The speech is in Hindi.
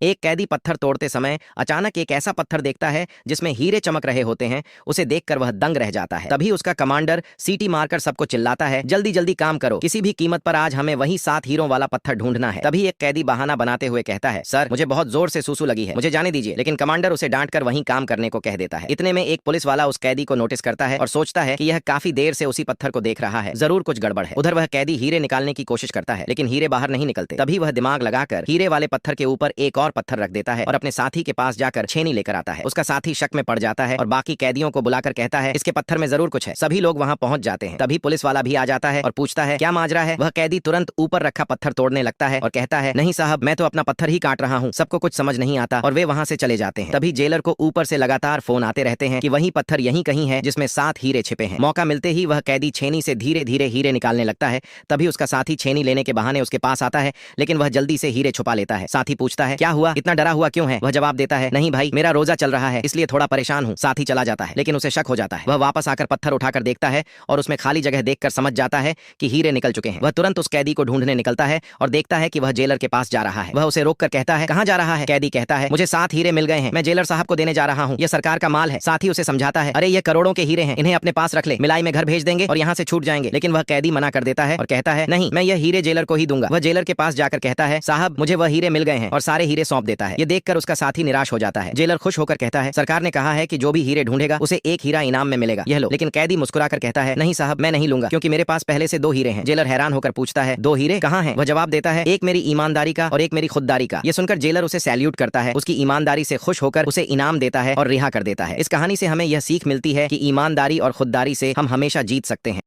एक कैदी पत्थर तोड़ते समय अचानक एक ऐसा पत्थर देखता है जिसमें हीरे चमक रहे होते हैं। उसे देखकर वह दंग रह जाता है। तभी उसका कमांडर सीटी मारकर सबको चिल्लाता है, जल्दी जल्दी काम करो, किसी भी कीमत पर आज हमें वही 7 हीरों वाला पत्थर ढूंढना है। तभी एक कैदी बहाना बनाते हुए कहता है, सर मुझे बहुत जोर से सूसू लगी है, मुझे जाने दीजिए। लेकिन कमांडर उसे डांटकर वहीं काम करने को कह देता है। इतने में एक पुलिस वाला उस कैदी को नोटिस करता है और सोचता है कि यह काफी देर से उसी पत्थर को देख रहा है, जरूर कुछ गड़बड़ है। उधर वह कैदी हीरे निकालने की कोशिश करता है लेकिन हीरे बाहर नहीं निकलते। तभी वह दिमाग लगाकर हीरे वाले पत्थर के ऊपर एक और पत्थर रख देता है और अपने साथी के पास जाकर छेनी लेकर आता है। उसका साथी शक में पड़ जाता है और बाकी कैदियों को बुलाकर कहता है, इसके पत्थर में जरूर कुछ है। सभी लोग वहां पहुंच जाते हैं। तभी पुलिस वाला भी आ जाता है और पूछता है, क्या माजरा है। वह कैदी तुरंत ऊपर रखा पत्थर तोड़ने लगता है और कहता है, नहीं साहब, मैं तो अपना पत्थर ही काट रहा हूँ, सबको कुछ समझ नहीं आता। और वे वहां से चले जाते हैं। तभी जेलर को ऊपर से लगातार फोन आते रहते हैं कि वही पत्थर यहीं कहीं है जिसमें 7 हीरे छिपे हैं। मौका मिलते ही वह कैदी छेनी से धीरे धीरे हीरे निकालने लगता है। तभी उसका साथी छेनी लेने के बहाने उसके पास आता है लेकिन वह जल्दी से हीरे छुपा लेता है। साथी पूछता है, क्या हुआ, इतना डरा हुआ क्यों है। वह जवाब देता है, नहीं भाई, मेरा रोजा चल रहा है इसलिए थोड़ा परेशान हूँ। साथी चला जाता है लेकिन उसे शक हो जाता है। वह वापस आकर पत्थर उठाकर देखता है और उसमें खाली जगह देखकर समझ जाता है कि हीरे निकल चुके हैं। वह तुरंत उस कैदी को ढूंढने निकलता है और देखता है कि वह जेलर के पास जा रहा है। वह उसे रोककर कहता है, कहाँ जा रहा है। कैदी कहता है, मुझे 7 हीरे मिल गए हैं, मैं जेलर साहब को देने जा रहा हूँ, यह सरकार का माल है। साथी उसे समझाता है, अरे ये करोड़ों के हीरे हैं, इन्हें अपने पास रख ले, मिलाई में घर भेज देंगे और यहाँ से छूट जाएंगे। लेकिन वह कैदी मना कर देता है और कहता है, नहीं, मैं यह हीरे जेलर को ही दूंगा। वह जेलर के पास जाकर कहता है, साहब मुझे वह हीरे मिल गए हैं, और सारे हीरे सौंप देता है। ये देखकर उसका साथी निराश हो जाता है। जेलर खुश होकर कहता है, सरकार ने कहा है कि जो भी हीरे ढूंढेगा उसे एक हीरा इनाम में मिलेगा, यह लो। लेकिन कैदी मुस्कुराकर कहता है, नहीं साहब, मैं नहीं लूंगा क्योंकि मेरे पास पहले से 2 हीरे हैं। जेलर हैरान होकर पूछता है, 2 हीरे कहाँ हैं? वह जवाब देता है, एक मेरी ईमानदारी का और एक मेरी खुददारी का। यह सुनकर जेलर उसे सैल्यूट करता है। उसकी ईमानदारी से खुश होकर उसे इनाम देता है और रिहा कर देता है। इस कहानी से हमें यह सीख मिलती है कि ईमानदारी और खुददारी से हम हमेशा जीत सकते हैं।